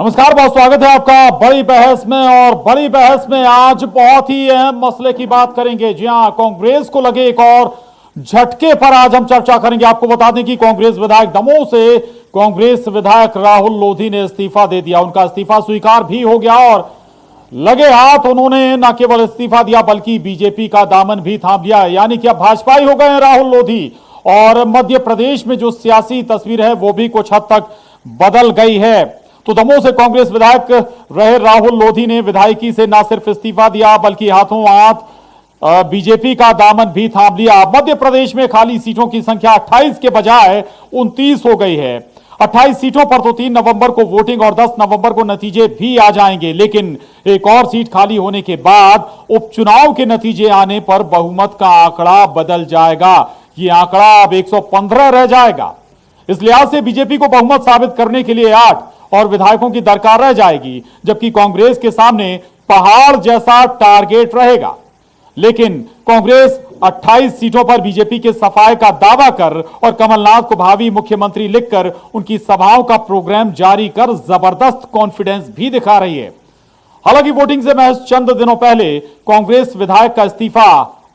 नमस्कार, बहुत स्वागत है आपका बड़ी बहस में। और बड़ी बहस में आज बहुत ही अहम मसले की बात करेंगे। जी हां, कांग्रेस को लगे एक और झटके पर आज हम चर्चा करेंगे। आपको बता दें कि कांग्रेस विधायक दमोह से कांग्रेस विधायक राहुल लोधी ने इस्तीफा दे दिया। उनका इस्तीफा स्वीकार भी हो गया और लगे हाथ उन्होंने न केवल इस्तीफा दिया बल्कि बीजेपी का दामन भी थाम लिया। यानी कि अब भाजपाई हो गए हैं राहुल लोधी। और मध्य प्रदेश में जो सियासी तस्वीर है वो भी कुछ हद तक बदल गई है। तो दमोह से कांग्रेस विधायक रहे राहुल लोधी ने विधायकी से न सिर्फ इस्तीफा दिया बल्कि हाथों हाथ बीजेपी का दामन भी थाम लिया। मध्य प्रदेश में खाली सीटों की संख्या 28 के बजाय 29 हो गई है। 28 सीटों पर तो 3 नवंबर को वोटिंग और 10 नवंबर को नतीजे भी आ जाएंगे। लेकिन एक और सीट खाली होने के बाद उपचुनाव के नतीजे आने पर बहुमत का आंकड़ा बदल जाएगा। ये आंकड़ा अब 115 रह जाएगा। इस लिहाज से बीजेपी को बहुमत साबित करने के लिए 8 और विधायकों की दरकार रह जाएगी, जबकि कांग्रेस के सामने पहाड़ जैसा टारगेट रहेगा। लेकिन कांग्रेस 28 सीटों पर बीजेपी के सफाए का दावा कर और कमलनाथ को भावी मुख्यमंत्री लिखकर उनकी सभाओं का प्रोग्राम जारी कर जबरदस्त कॉन्फिडेंस भी दिखा रही है। हालांकि वोटिंग से महज चंद दिनों पहले कांग्रेस विधायक का इस्तीफा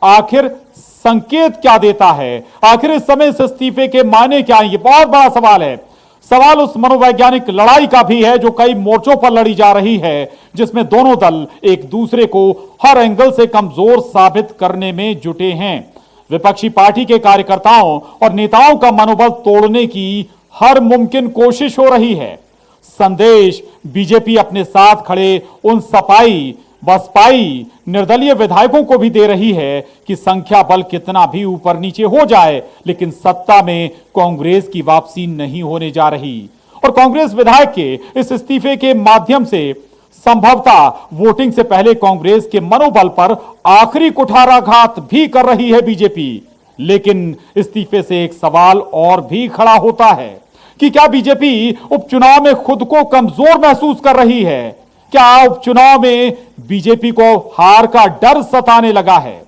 आखिर संकेत क्या देता है? आखिर इस समय इस इस्तीफे के मायने क्या है? ये बहुत बड़ा सवाल है। सवाल उस मनोवैज्ञानिक लड़ाई का भी है जो कई मोर्चों पर लड़ी जा रही है, जिसमें दोनों दल एक दूसरे को हर एंगल से कमजोर साबित करने में जुटे हैं। विपक्षी पार्टी के कार्यकर्ताओं और नेताओं का मनोबल तोड़ने की हर मुमकिन कोशिश हो रही है। संदेश बीजेपी अपने साथ खड़े उन सपाई बसपाई निर्दलीय विधायकों को भी दे रही है कि संख्या बल कितना भी ऊपर नीचे हो जाए, लेकिन सत्ता में कांग्रेस की वापसी नहीं होने जा रही। और कांग्रेस विधायक के इस इस्तीफे के माध्यम से संभवतः वोटिंग से पहले कांग्रेस के मनोबल पर आखिरी कुठाराघात भी कर रही है बीजेपी। लेकिन इस्तीफे से एक सवाल और भी खड़ा होता है कि क्या बीजेपी उपचुनाव में खुद को कमजोर महसूस कर रही है? क्या उपचुनाव में बीजेपी को हार का डर सताने लगा है?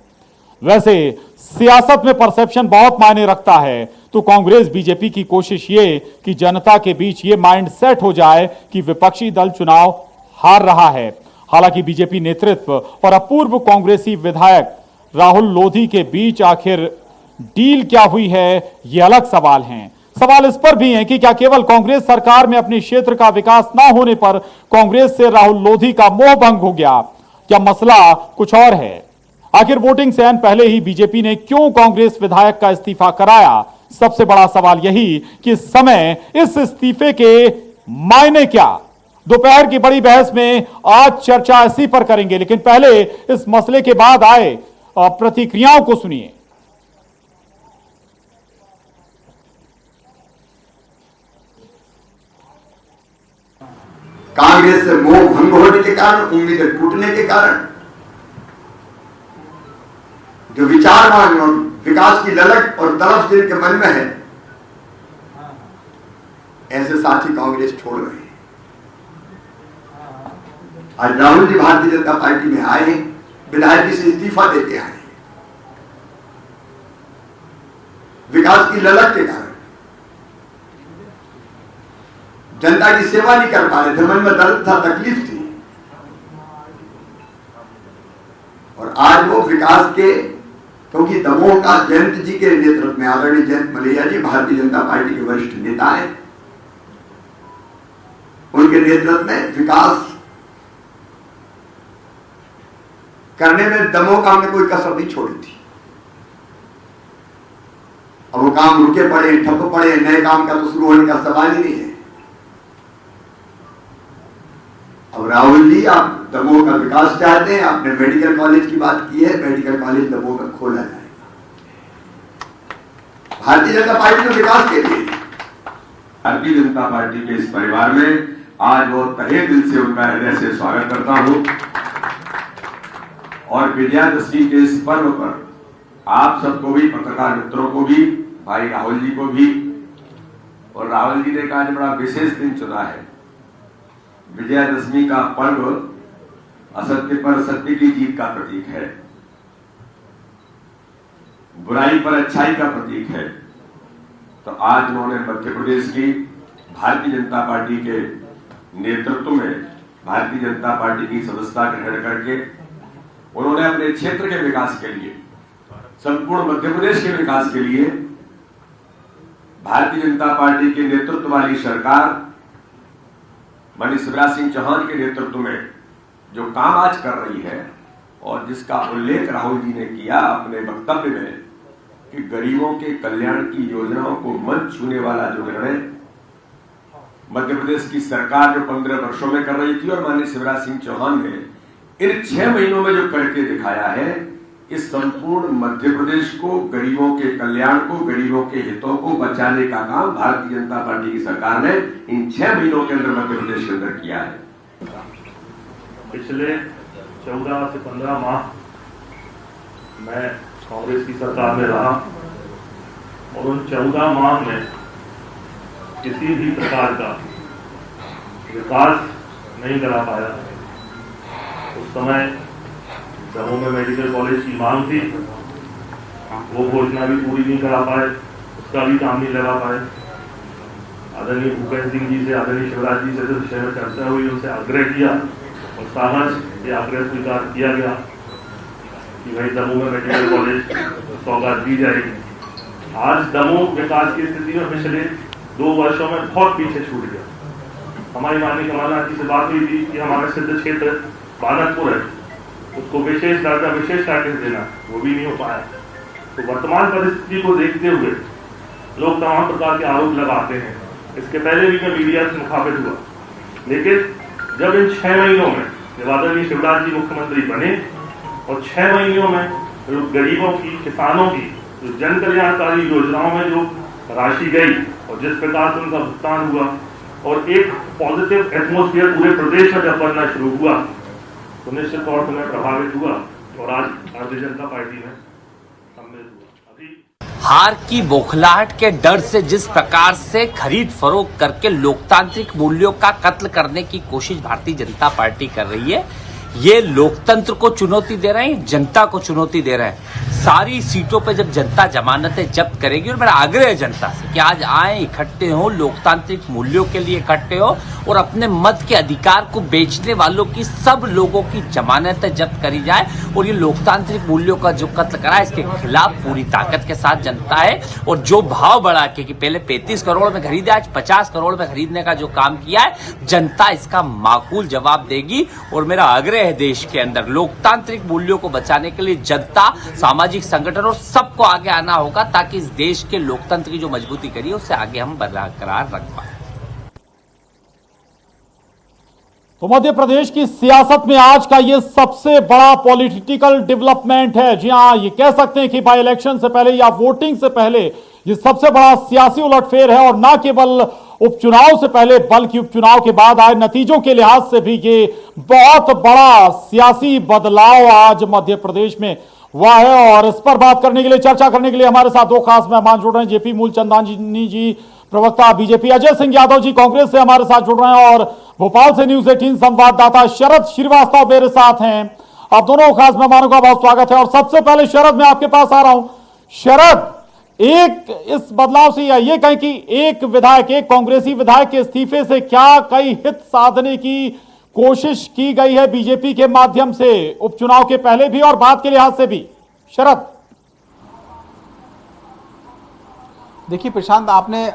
वैसे सियासत में परसेप्शन बहुत मायने रखता है। तो कांग्रेस बीजेपी की कोशिश ये कि जनता के बीच ये माइंड सेट हो जाए कि विपक्षी दल चुनाव हार रहा है। हालांकि बीजेपी नेतृत्व और अपूर्व कांग्रेसी विधायक राहुल लोधी के बीच आखिर डील क्या हुई है, ये अलग सवाल है। सवाल इस पर भी है कि क्या केवल कांग्रेस सरकार में अपने क्षेत्र का विकास ना होने पर कांग्रेस से राहुल लोधी का मोह भंग हो गया, क्या मसला कुछ और है? आखिर वोटिंग से पहले ही बीजेपी ने क्यों कांग्रेस विधायक का इस्तीफा कराया? सबसे बड़ा सवाल यही कि इस समय इस इस्तीफे के मायने क्या? दोपहर की बड़ी बहस में आज चर्चा इसी पर करेंगे, लेकिन पहले इस मसले के बाद आए प्रतिक्रियाओं को सुनिए। कांग्रेस से मोह भंग होने के कारण, उम्मीदें टूटने के कारण, जो विचारवान और विकास की ललक और तड़प जिनके मन में है, ऐसे साथी कांग्रेस छोड़ रहे हैं। आज राहुल जी भारतीय जनता पार्टी में आए हैं, विधायकी से इस्तीफा देके आए हैं। विकास की ललक के कारण, जनता की सेवा नहीं कर पा रहे थे, मन में दर्द था, तकलीफ थी। और आज वो विकास के, क्योंकि दमोह का जयंत जी के नेतृत्व में, आदरणीय जयंत मलैया जी भारतीय जनता पार्टी के वरिष्ठ नेता हैं, उनके नेतृत्व में विकास करने में दमोह का हमने कोई कसर नहीं छोड़ी थी। अब वो काम रुके पड़े, ठप पड़े, नए काम का तो शुरू होने का सवाल ही नहीं है। अब राहुल जी, आप दमोह का विकास चाहते हैं, आपने मेडिकल कॉलेज की बात की है, मेडिकल कॉलेज दमोह में खोला जाएगा। भारतीय जनता पार्टी में विकास के लिए, भारतीय जनता पार्टी के इस परिवार में आज बहुत तहे दिल से उनका हृदय से स्वागत करता हूं। और विजयादशमी के इस पर्व पर आप सबको भी, पत्रकार मित्रों को भी, भाई राहुल जी को भी, और राहुल जी ने आज बड़ा विशेष दिन चुना है। विजयादशमी का पर्व असत्य पर सत्य की जीत का प्रतीक है, बुराई पर अच्छाई का प्रतीक है। तो आज उन्होंने मध्य प्रदेश की भारतीय जनता पार्टी के नेतृत्व में भारतीय जनता पार्टी की सदस्यता ग्रहण करके उन्होंने अपने क्षेत्र के विकास के लिए, संपूर्ण मध्य प्रदेश के विकास के लिए भारतीय जनता पार्टी के नेतृत्व वाली सरकार माननीय शिवराज सिंह चौहान के नेतृत्व में जो काम आज कर रही है और जिसका उल्लेख राहुल जी ने किया अपने वक्तव्य में कि गरीबों के कल्याण की योजनाओं को मन छूने वाला जो निर्णय मध्य प्रदेश की सरकार जो 15 वर्षों में कर रही थी और माननीय शिवराज सिंह चौहान ने इन 6 महीनों में जो करके दिखाया है, इस संपूर्ण मध्य प्रदेश को, गरीबों के कल्याण को, गरीबों के हितों को बचाने का काम भारतीय जनता पार्टी की सरकार ने इन 6 महीनों के अंदर मध्य प्रदेश के अंदर किया है। पिछले 14 से 15 माह मैं कांग्रेस की सरकार में रहा और उन 14 माह में किसी भी प्रकार का विकास नहीं करा पाया। उस समय दमोह में मेडिकल कॉलेज की मांग थी, वो घोषणा भी पूरी नहीं करा पाए, उसका भी काम नहीं लगा पाए। आदरणीय भूपेंद्र सिंह जी से, आदरणीय शिवराज जी से इस विषय में चर्चा हुई, उनसे आग्रह किया और साहस ये आग्रह स्वीकार किया गया कि भाई दमोह में मेडिकल कॉलेज सौगात दी जाएगी। आज दमोह विकास की स्थिति में पिछले 2 वर्षों में बहुत पीछे छूट गया। हमारी माननीय कमलनाथ जी से बात हुई थी कि हमारे सिद्ध क्षेत्र बानकपुर है, उसको विशेष दर्जा, विशेष पैकेज देना, वो भी नहीं हो पाया। तो वर्तमान परिस्थिति को देखते हुए लोग तमाम प्रकार के आरोप लगाते हैं। इसके पहले भी मैं मीडिया से मुखातिब हुआ, लेकिन जब इन 6 महीनों में जब आदरणीय शिवराज जी मुख्यमंत्री बने और 6 महीनों में गरीबों की, किसानों की जो जन कल्याणकारी योजनाओं में जो राशि गई और जिस प्रकार से उनका भुगतान हुआ और एक पॉजिटिव एटमॉस्फेयर पूरे प्रदेश में जब बनना शुरू हुआ तो निश्चित तौर पर मैं प्रभावित हुआ और आज भारतीय जनता पार्टी में सम्मिलित हुआ। अभी हार की बौखलाहट के डर से जिस प्रकार से खरीद फरोख्त करके लोकतांत्रिक मूल्यों का कत्ल करने की कोशिश भारतीय जनता पार्टी कर रही है, ये लोकतंत्र को चुनौती दे रहे हैं, जनता को चुनौती दे रहे हैं। सारी सीटों पे जब जनता जमानतें जब्त करेगी, और मेरा आग्रह है जनता से कि आज आए, इकट्ठे हो, लोकतांत्रिक मूल्यों के लिए इकट्ठे हो और अपने मत के अधिकार को बेचने वालों की, सब लोगों की जमानतें जब्त करी जाए और ये लोकतांत्रिक मूल्यों का जो कत्ल करा है इसके खिलाफ पूरी ताकत के साथ जनता है। और जो भाव बढ़ा के कि पहले 35 करोड़ में खरीदे, आज 50 करोड़ में खरीदने का जो काम किया है, जनता इसका माकूल जवाब देगी। और मेरा आग्रह है देश के अंदर लोकतांत्रिक मूल्यों को बचाने के लिए जनता, सामाजिक संगठन और सबको आगे आना होगा ताकि इस देश के लोकतंत्र की जो मजबूती करी है उससे आगे हम बरकरार रख पाए। तो मध्य प्रदेश की सियासत में आज का ये सबसे बड़ा पॉलिटिकल डेवलपमेंट है। जी हां, ये कह सकते हैं कि बाई इलेक्शन से पहले या वोटिंग से पहले ये सबसे बड़ा सियासी उलटफेर है और ना केवल उपचुनाव से पहले बल्कि उपचुनाव के बाद आए नतीजों के लिहाज से भी ये बहुत बड़ा सियासी बदलाव आज मध्य प्रदेश में हुआ है। और इस पर बात करने के लिए, चर्चा करने के लिए हमारे साथ 2 खास मेहमान जुड़ रहे हैं। जेपी मूलचंदानी जी, प्रवक्ता बीजेपी, अजय सिंह यादव जी कांग्रेस से हमारे साथ जुड़ रहे हैं और भोपाल से न्यूज 18 संवाददाता शरद श्रीवास्तव मेरे साथ हैं। आप दोनों खास मेहमानों का बहुत स्वागत है। और सबसे पहले शरद, मैं आपके पास आ रहा हूं। शरद, एक इस बदलाव से या ये कहें कि एक विधायक, एक कांग्रेसी विधायक के इस्तीफे से क्या कई हित साधने की कोशिश की गई है बीजेपी के माध्यम से, उपचुनाव के पहले भी और बाद के लिहाज से भी? शरद, देखिए प्रशांत, आपने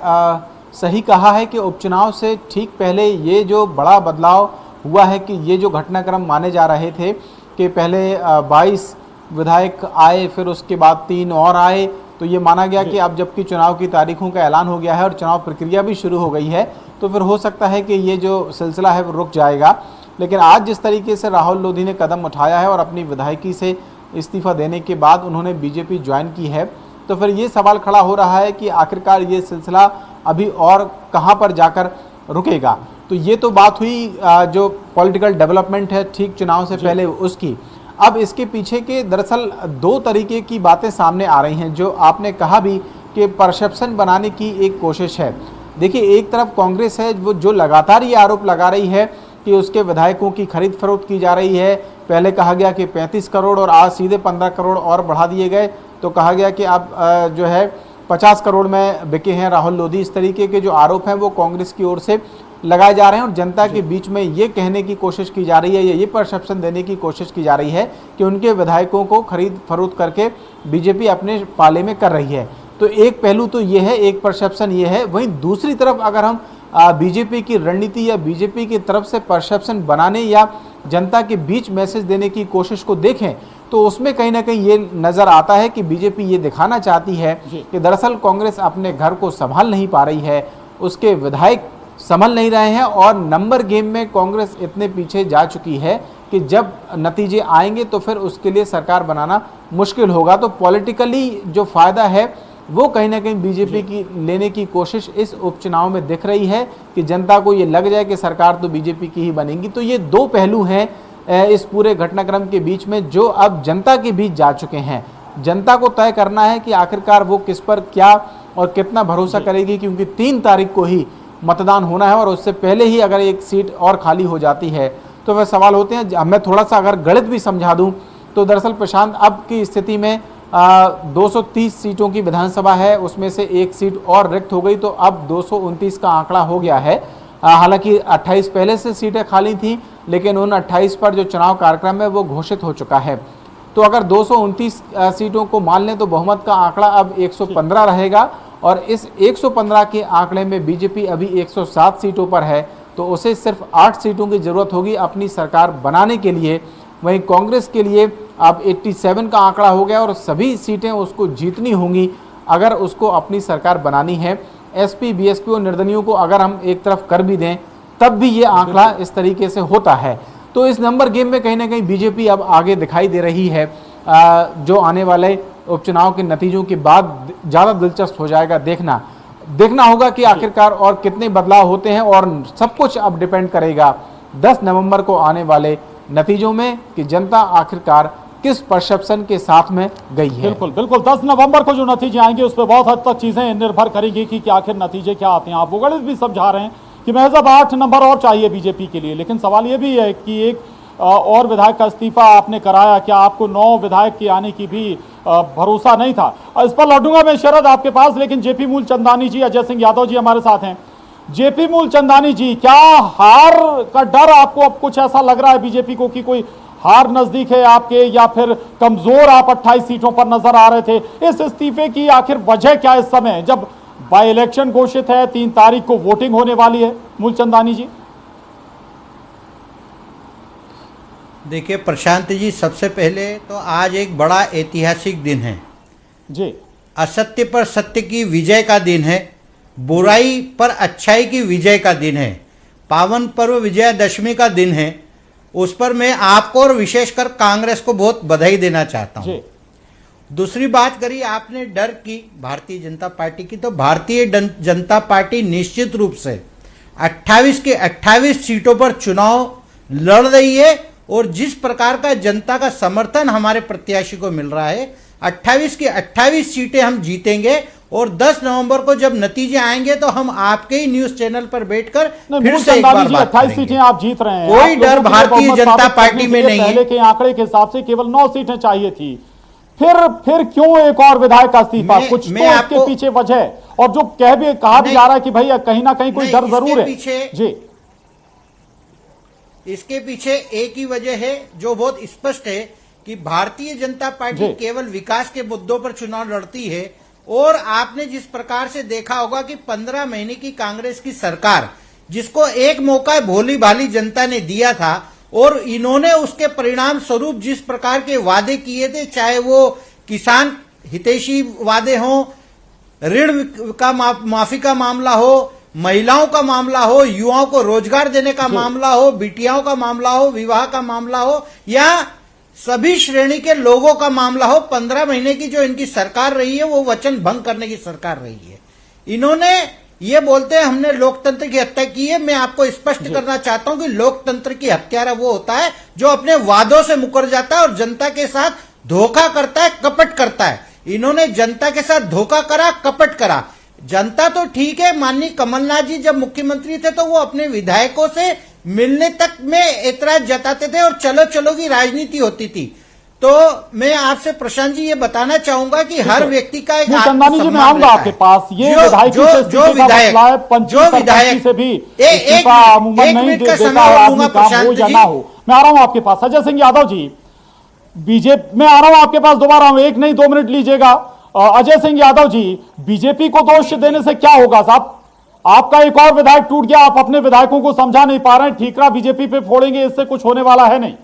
सही कहा है कि उपचुनाव से ठीक पहले ये जो बड़ा बदलाव हुआ है कि ये जो घटनाक्रम माने जा रहे थे कि पहले 22 विधायक आए, फिर उसके बाद 3 और आए, तो ये माना गया कि अब जबकि चुनाव की तारीखों का ऐलान हो गया है और चुनाव प्रक्रिया भी शुरू हो गई है, तो फिर हो सकता है कि ये जो सिलसिला है वो रुक जाएगा। लेकिन आज जिस तरीके से राहुल लोधी ने कदम उठाया है और अपनी विधायकी से इस्तीफा देने के बाद उन्होंने बीजेपी ज्वाइन की है, तो फिर ये सवाल खड़ा हो रहा है कि आखिरकार ये सिलसिला अभी और कहाँ पर जाकर रुकेगा। तो ये तो बात हुई जो पॉलिटिकल डेवलपमेंट है ठीक चुनाव से पहले उसकी। अब इसके पीछे के दरअसल 2 तरीके की बातें सामने आ रही हैं, जो आपने कहा भी कि परसेप्शन बनाने की एक कोशिश है। देखिए, एक तरफ कांग्रेस है वो जो लगातार ये आरोप लगा रही है कि उसके विधायकों की खरीद फरोख्त की जा रही है। पहले कहा गया कि 35 करोड़ और आज सीधे 15 करोड़ और बढ़ा दिए गए, तो कहा गया कि अब जो है 50 करोड़ में बिके हैं राहुल लोधी। इस तरीके के जो आरोप हैं वो कांग्रेस की ओर से लगाए जा रहे हैं और जनता के बीच में ये कहने की कोशिश की जा रही है या ये परसेप्शन देने की कोशिश की जा रही है कि उनके विधायकों को खरीद फरोख्त करके बीजेपी अपने पाले में कर रही है। तो एक पहलू तो ये है, एक परसेप्शन ये है। वहीं दूसरी तरफ अगर हम बीजेपी की रणनीति या बीजेपी की तरफ से परसेप्शन बनाने या जनता के बीच मैसेज देने की कोशिश को देखें तो उसमें कहीं ना कहीं ये नज़र आता है कि बीजेपी ये दिखाना चाहती है कि दरअसल कांग्रेस अपने घर को संभाल नहीं पा रही है, उसके विधायक संभल नहीं रहे हैं और नंबर गेम में कांग्रेस इतने पीछे जा चुकी है कि जब नतीजे आएंगे तो फिर उसके लिए सरकार बनाना मुश्किल होगा। तो पॉलिटिकली जो फ़ायदा है वो कहीं ना कहीं बीजेपी की लेने की कोशिश इस उपचुनाव में दिख रही है कि जनता को ये लग जाए कि सरकार तो बीजेपी की ही बनेगी। तो ये दो पहलू हैं इस पूरे घटनाक्रम के बीच में जो अब जनता के बीच जा चुके हैं। जनता को तय करना है कि आखिरकार वो किस पर क्या और कितना भरोसा करेगी, क्योंकि 3 तारीख को ही मतदान होना है और उससे पहले ही अगर एक सीट और खाली हो जाती है तो वह सवाल होते हैं। मैं थोड़ा सा अगर गणित भी समझा दूं तो दरअसल प्रशांत अब की स्थिति में 230 सीटों की विधानसभा है, उसमें से एक सीट और रिक्त हो गई तो अब 229 का आंकड़ा हो गया है। हालांकि 28 पहले से सीटें खाली थी लेकिन उन 28 पर जो चुनाव कार्यक्रम है वो घोषित हो चुका है। तो अगर 229 सीटों को मान लें तो बहुमत का आंकड़ा अब 115 रहेगा और इस 115 के आंकड़े में बीजेपी अभी 107 सीटों पर है तो उसे सिर्फ 8 सीटों की ज़रूरत होगी अपनी सरकार बनाने के लिए। वहीं कांग्रेस के लिए अब 87 का आंकड़ा हो गया और सभी सीटें उसको जीतनी होंगी अगर उसको अपनी सरकार बनानी है। एसपी, बीएसपी और निर्दलियों को अगर हम एक तरफ कर भी दें तब भी ये आंकड़ा इस तरीके से होता है। तो इस नंबर गेम में कहीं ना कहीं बीजेपी अब आगे दिखाई दे रही है। जो आने वाले उपचुनाव के नतीजों के बाद ज़्यादा दिलचस्प हो जाएगा देखना होगा कि आखिरकार और कितने बदलाव होते हैं और सब कुछ अब डिपेंड करेगा 10 नवंबर को आने वाले नतीजों में कि जनता आखिरकार किस परसेप्शन के साथ में गई है। बिल्कुल 10 नवंबर को जो नतीजे आएंगे उस पर बहुत हद तक चीजें निर्भर करेंगी कि आखिर नतीजे क्या आते हैं। आप वो गणित भी समझा रहे हैं कि महज अब 8 नंबर और चाहिए बीजेपी के लिए, लेकिन सवाल ये भी है कि एक और विधायक का इस्तीफा आपने कराया, क्या आपको 9 विधायक के आने की भी भरोसा नहीं था? इस पर लौटूंगा मैं शरद आपके पास, लेकिन जेपी मूलचंदानी जी, अजय सिंह यादव जी हमारे साथ हैं। जेपी मूलचंदानी जी, क्या हार का डर आपको अब कुछ ऐसा लग रहा है बीजेपी को कि कोई हार नजदीक है आपके, या फिर कमजोर आप 28 सीटों पर नजर आ रहे थे? इस इस्तीफे की आखिर वजह क्या इस समय जब बाई इलेक्शन घोषित है, 3 तारीख को वोटिंग होने वाली है? मूलचंदानी जी। देखिए प्रशांत जी, सबसे पहले तो आज एक बड़ा ऐतिहासिक दिन है जी। असत्य पर सत्य की विजय का दिन है, बुराई पर अच्छाई की विजय का दिन है, पावन पर्व विजयादशमी का दिन है। उस पर मैं आपको और विशेषकर कांग्रेस को बहुत बधाई देना चाहता हूँ। दूसरी बात करी आपने डर की भारतीय जनता पार्टी की, तो भारतीय जनता पार्टी निश्चित रूप से 28 के 28 सीटों पर चुनाव लड़ रही है और जिस प्रकार का जनता का समर्थन हमारे प्रत्याशी को मिल रहा है, 28 की 28 सीटें हम जीतेंगे और 10 नवंबर को जब नतीजे आएंगे तो हम आपके ही न्यूज चैनल पर बैठकर फिर से एक बार बात 28 सीटें आप जीत रहे हैं, कोई डर भारतीय जनता पार्टी में नहीं है। पहले के आंकड़े के हिसाब से केवल 9 सीटें चाहिए थी, फिर क्यों एक और विधायक का इस्तीफा? कुछ तो इसके पीछे वजह, और जो कहा भी जा रहा है कि भैया कहीं ना कहीं कोई डर जरूर है जी। इसके पीछे एक ही वजह है जो बहुत स्पष्ट है कि भारतीय जनता पार्टी केवल विकास के मुद्दों पर चुनाव लड़ती है और आपने जिस प्रकार से देखा होगा कि 15 महीने की कांग्रेस की सरकार, जिसको एक मौका भोली भाली जनता ने दिया था और इन्होंने उसके परिणाम स्वरूप जिस प्रकार के वादे किए थे, चाहे वो किसान हितैषी वादे हों, ऋण का माफी का मामला हो, महिलाओं का मामला हो, युवाओं को रोजगार देने का मामला हो, बिटियाओं का मामला हो, विवाह का मामला हो, या सभी श्रेणी के लोगों का मामला हो, 15 महीने की जो इनकी सरकार रही है वो वचन भंग करने की सरकार रही है। इन्होंने ये बोलते हैं हमने लोकतंत्र की हत्या की है। मैं आपको स्पष्ट करना चाहता हूं कि लोकतंत्र की हत्यारा वो होता है जो अपने वादों से मुकर जाता है और जनता के साथ धोखा करता है, कपट करता है। इन्होंने जनता के साथ धोखा करा, कपट करा। जनता तो ठीक है, माननीय कमलनाथ जी जब मुख्यमंत्री थे तो वो अपने विधायकों से मिलने तक में ऐतराज जताते थे और चलो चलो की राजनीति होती थी। तो मैं आपसे प्रशांत जी ये बताना चाहूंगा कि हर व्यक्ति का एक चंदानी जी, मैं आऊंगा आपके पास। ये विधायक जो विधायक से भी एक मिनट का समय और लूंगा प्रशांत जी। मैं आ रहा हूं आपके पास। अजय सिंह यादव जी, बीजेपी, मैं आ रहा हूं आपके पास दोबारा, 1 नहीं 2 मिनट लीजिएगा। अजय सिंह यादव जी, बीजेपी को दोष देने से क्या होगा साहब? आपका एक और विधायक टूट गया, आप अपने विधायकों को समझा नहीं पा रहे हैं, ठीकरा बीजेपी पे फोड़ेंगे, इससे कुछ होने वाला है नहीं।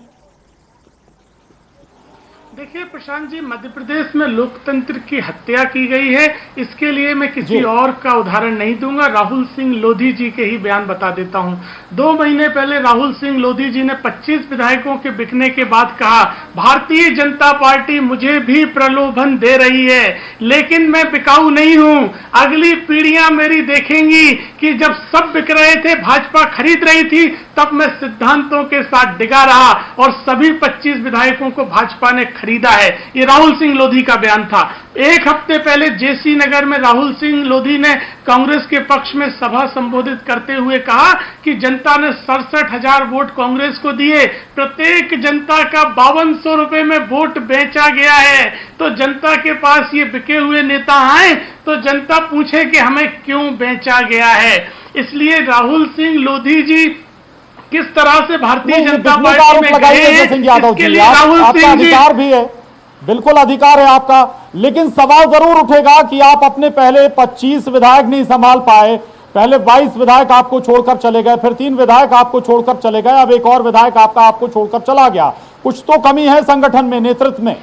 देखिए प्रशांत जी, मध्य प्रदेश में लोकतंत्र की हत्या की गई है। इसके लिए मैं किसी और का उदाहरण नहीं दूंगा, राहुल सिंह लोधी जी के ही बयान बता देता हूं। 2 महीने पहले राहुल सिंह लोधी जी ने 25 विधायकों के बिकने के बाद कहा, भारतीय जनता पार्टी मुझे भी प्रलोभन दे रही है, लेकिन मैं बिकाऊ नहीं हूं। अगली पीढ़ियां मेरी देखेंगी कि जब सब बिक रहे थे, भाजपा खरीद रही थी, तब मैं सिद्धांतों के साथ डिगा रहा और सभी 25 विधायकों को भाजपा ने खरीदा है। ये राहुल सिंह लोधी का बयान था। 1 हफ्ते पहले जेसी नगर में राहुल सिंह लोधी ने कांग्रेस के पक्ष में सभा संबोधित करते हुए कहा कि जनता ने 67,000 वोट कांग्रेस को दिए, प्रत्येक जनता का 5200 रुपए में वोट बेचा गया है। तो जनता के पास ये बिके हुए नेता आए तो जनता पूछे कि हमें क्यों बेचा गया है। इसलिए राहुल सिंह लोधी जी किस तरह से भारतीय जनता पार्टी में गए, इसके लिए राहुल सिंह जी, अधिकार भी है, बिल्कुल अधिकार है आपका, लेकिन सवाल जरूर उठेगा कि आप अपने पहले 25 विधायक नहीं संभाल पाए। पहले 22 विधायक आपको छोड़कर चले गए, फिर 3 विधायक आपको छोड़कर चले गए, अब एक और विधायक आपका आपको छोड़कर चला गया। कुछ तो कमी है संगठन में, नेतृत्व में।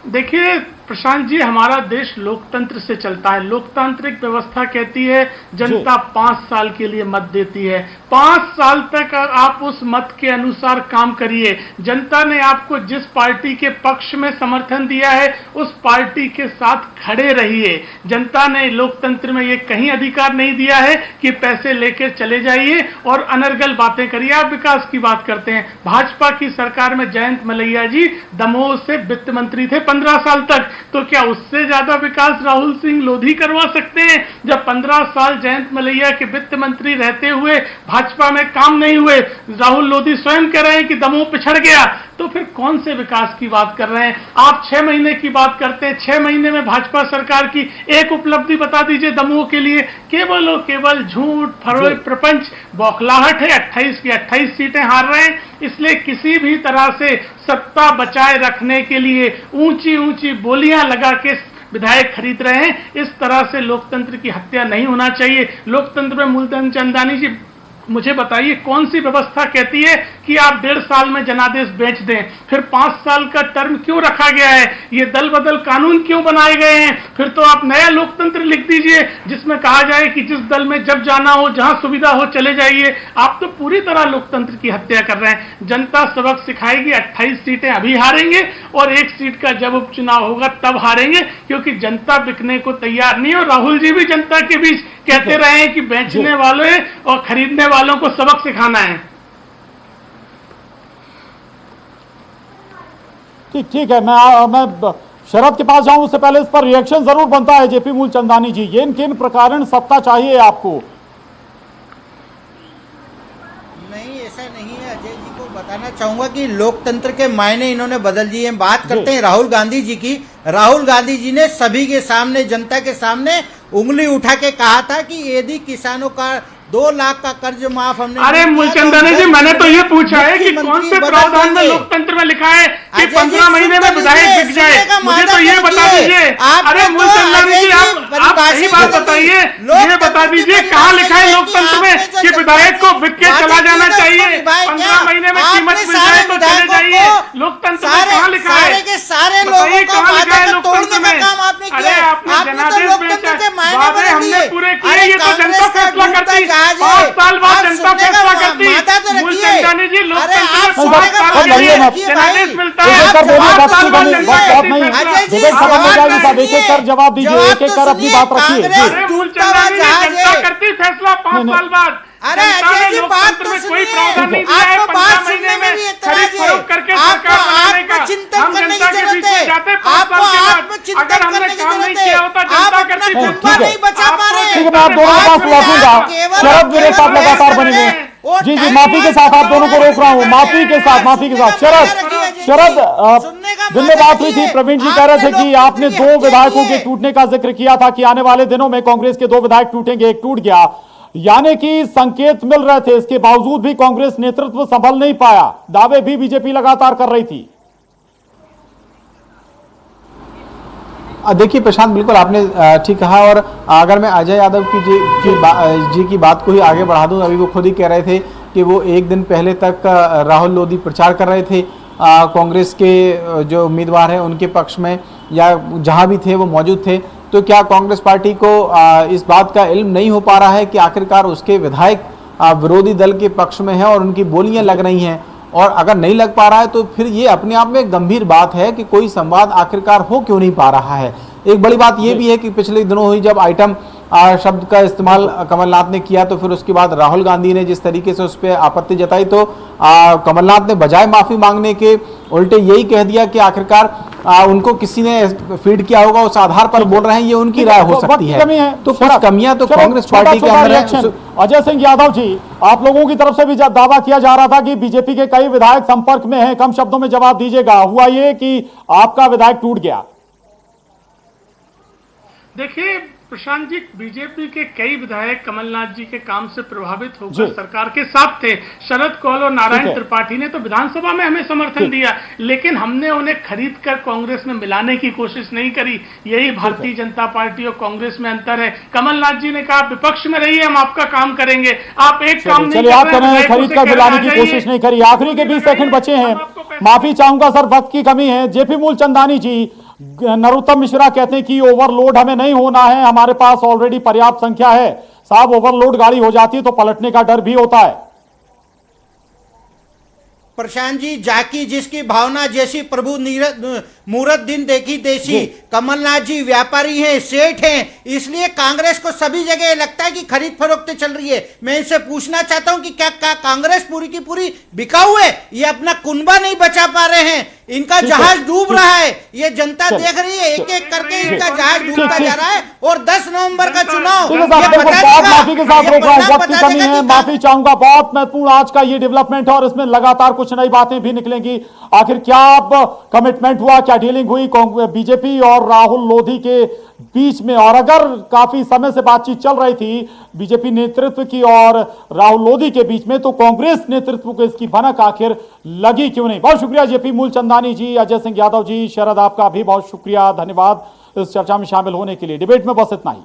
देखिए प्रशांत जी, हमारा देश लोकतंत्र से चलता है। लोकतांत्रिक व्यवस्था कहती है जनता 5 साल के लिए मत देती है, 5 साल तक आप उस मत के अनुसार काम करिए। जनता ने आपको जिस पार्टी के पक्ष में समर्थन दिया है, उस पार्टी के साथ खड़े रहिए। जनता ने लोकतंत्र में ये कहीं अधिकार नहीं दिया है कि पैसे लेकर चले जाइए और अनर्गल बातें करिए। आप विकास की बात करते हैं, भाजपा की सरकार में जयंत मलैया जी दमोह से वित्त मंत्री थे 15 साल तक, तो क्या उससे ज्यादा विकास राहुल सिंह लोधी करवा सकते हैं? जब 15 साल जयंत मलैया के वित्त मंत्री रहते हुए भाजपा में काम नहीं हुए, राहुल लोधी स्वयं कह रहे हैं कि दमोह पिछड़ गया, तो फिर कौन से विकास की बात कर रहे हैं आप? 6 महीने की बात करते हैं, 6 महीने में भाजपा सरकार की एक उपलब्धि बता दीजिए दमोह के लिए। केवल और केवल झूठ, फरोए प्रपंच, बौखलाहट है। 28 की 28 सीटें हार रहे हैं, इसलिए किसी भी तरह से सत्ता बचाए रखने के लिए ऊंची ऊंची बोलियां लगा के विधायक खरीद रहे हैं। इस तरह से लोकतंत्र की हत्या नहीं होना चाहिए। लोकतंत्र में मूलधन चंदानी जी मुझे बताइए, कौन सी व्यवस्था कहती है कि आप 1.5 साल में जनादेश बेच दें? फिर 5 साल का टर्म क्यों रखा गया है? ये दल बदल कानून क्यों बनाए गए हैं? फिर तो आप नया लोकतंत्र लिख दीजिए जिसमें कहा जाए कि जिस दल में जब जाना हो, जहां सुविधा हो चले जाइए। आप तो पूरी तरह लोकतंत्र की हत्या कर रहे हैं। जनता सबक सिखाएगी। 28 सीटें अभी हारेंगे और 1 सीट का जब उपचुनाव होगा तब हारेंगे, क्योंकि जनता बिकने को तैयार नहीं। और राहुल जी भी जनता के बीच कहते रहे हैं कि बेचने वालों और खरीदने वालों को सबक सिखाना है। ठीक है, मैं शरद के पास जाऊं उससे पहले इस पर रिएक्शन जरूर बनता है। जेपी मूलचंदानी जी, ये किन प्रकार सत्ता चाहिए आपको? नहीं, ऐसा नहीं है। अजय जी को बताना चाहूंगा कि लोकतंत्र के मायने इन्होंने बदल दिए हैं। बात करते हैं राहुल गांधी जी की। राहुल गांधी जी ने सभी के सामने, जनता के सामने उंगली उठा के कहा था कि यदि किसानों का 2 लाख का कर्ज माफ हमने। अरे मूलचंदानी जी, मैंने तो ये पूछा है कि कौन से प्रावधान में लोकतंत्र में लिखा है कि 15 महीने में विधायक बिक जाए? मुझे तो ये बता दीजिए। अरे मूलचंदानी जी, आप सही बात बताइए, ये बता दीजिए कहाँ लिखा है लोकतंत्र में कि विधायक को बिक के चला जाना चाहिए? 15 महीने में कीमत मिल जाए तो चले जाइए। लोकतंत्र में कहाँ लिखा है? सारे लोगों को माथा का तोड़ने का काम आपने किया। आपने तो लोकतंत्र के मायने बदल दिए। हमने पूरे किए, ये तो जनता फैसला करती। 5 साल बाद जनता फैसला करती। मूलचंदानी जी, लोकतंत्र में 5 साल के लिए जनादेश मिलता है। 5 साल बाद जनता एक कर जवाब दीजिए, एक कर अपनी बात रखिए। अरे मूलचंदानी जी, जनता करती फैसला 5 साल बाद। अरे अजय जी, बात तो कोई प्रावधान नहीं दिया है। आपको बात सुनने में भी खरीद फरोख्त करके सरकार बनाने का हम जनता के बीच में जाते 5 साल के बाद। अगर हमने काम नहीं किया होता, जनता करती जनता नहीं बचा पा रहे। ठीक है, मैं आप दोनों के पास लौटूंगा। शरद मेरे साथ लगातार बनेंगे। जी, माफी के साथ आप दोनों को रोक रहा हूँ, माफी के साथ। शरद शरद सुनने का दिन में बात हुई थी, प्रवीण जी कह रहे थे कि आपने दो विधायकों के टूटने का जिक्र किया था कि आने वाले दिनों में कांग्रेस के 2 विधायक टूटेंगे, एक टूट गया, यानी कि संकेत मिल रहे थे। इसके बावजूद भी कांग्रेस नेतृत्व संभल नहीं पाया, दावे भी बीजेपी लगातार कर रही थी। देखिए प्रशांत, बिल्कुल आपने ठीक कहा। और अगर मैं अजय यादव जी की बात को ही आगे बढ़ा दूं, अभी वो खुद ही कह रहे थे कि वो एक दिन पहले तक राहुल लोधी प्रचार कर रहे थे कांग्रेस के जो उम्मीदवार हैं उनके पक्ष में, या जहां भी थे वो मौजूद थे। तो क्या कांग्रेस पार्टी को इस बात का इल्म नहीं हो पा रहा है कि आखिरकार उसके विधायक विरोधी दल के पक्ष में हैं और उनकी बोलियां लग रही हैं? और अगर नहीं लग पा रहा है तो फिर ये अपने आप में गंभीर बात है कि कोई संवाद आखिरकार हो क्यों नहीं पा रहा है। एक बड़ी बात ये भी है कि पिछले दिनों हुई जब आइटम शब्द का इस्तेमाल कमलनाथ ने किया, तो फिर उसके बाद राहुल गांधी ने जिस तरीके से उस पर आपत्ति जताई, तो कमलनाथ ने बजाय माफी मांगने के उल्टे यही कह दिया कि आखिरकार उनको किसी ने फीड किया होगा, उस आधार पर बोल रहे हैं, ये उनकी राय हो सकती है। तो कुछ कमियां तो कांग्रेस पार्टी के अंदर है। अजय सिंह यादव जी, आप लोगों की तरफ से भी दावा किया जा रहा था कि बीजेपी के कई विधायक संपर्क में हैं, कम शब्दों में जवाब दीजिएगा, हुआ ये कि आपका विधायक टूट गया? देखिए प्रशांत जी, बीजेपी के कई विधायक कमलनाथ जी के काम से प्रभावित होकर सरकार के साथ थे। शरद कौल और नारायण त्रिपाठी ने तो विधानसभा में हमें समर्थन दिया, लेकिन हमने उन्हें खरीद कर कांग्रेस में मिलाने की कोशिश नहीं करी। यही भारतीय जनता पार्टी और कांग्रेस में अंतर है। कमलनाथ जी ने कहा विपक्ष में रहिए, हम आपका काम करेंगे, आप एक काम नहीं कर रहे हैं, खरीद कर मिलाने की कोशिश नहीं करी। आखिरी के 20 सेकंड बचे हैं, माफी चाहूंगा सर, वक्त की कमी है। जेपी मूलचंदानी जी, नरोत्तम मिश्रा कहते हैं कि ओवरलोड हमें नहीं होना है, हमारे पास ऑलरेडी पर्याप्त संख्या है। साहब, ओवरलोड गाड़ी हो जाती है तो पलटने का डर भी होता है। प्रशांत जी, जाकी जिसकी भावना जैसी प्रभु मूरत दिन देखी देसी। कमलनाथ जी व्यापारी हैं, सेठ हैं, इसलिए कांग्रेस को सभी जगह लगता है कि खरीद फरोख्त चल रही है। मैं इनसे पूछना चाहता हूं कि क्या कांग्रेस पूरी की पूरी बिकाऊ है? ये अपना कुनबा नहीं बचा पा रहे हैं, इनका जहाज डूब रहा है, ये जनता देख रही है, एक एक करके इनका जहाज डूबता जा रहा है। और 10 नवंबर का चुनाव माफी के साथ रोक रहा हूं, वक्त की कमी है, माफी चाहूंगा। बहुत महत्वपूर्ण आज का ये डेवलपमेंट है और इसमें लगातार कुछ नई बातें भी निकलेंगी। आखिर क्या अब कमिटमेंट हुआ, क्या डीलिंग हुई बीजेपी और राहुल लोधी के बीच में? और अगर काफी समय से बातचीत चल रही थी बीजेपी नेतृत्व की और राहुल लोधी के बीच में, तो कांग्रेस नेतृत्व को इसकी भनक आखिर लगी क्यों नहीं? बहुत शुक्रिया जेपी मूलचंदानी जी, अजय सिंह यादव जी, शरद आपका भी बहुत शुक्रिया, धन्यवाद इस चर्चा में शामिल होने के लिए। डिबेट में बस इतना ही।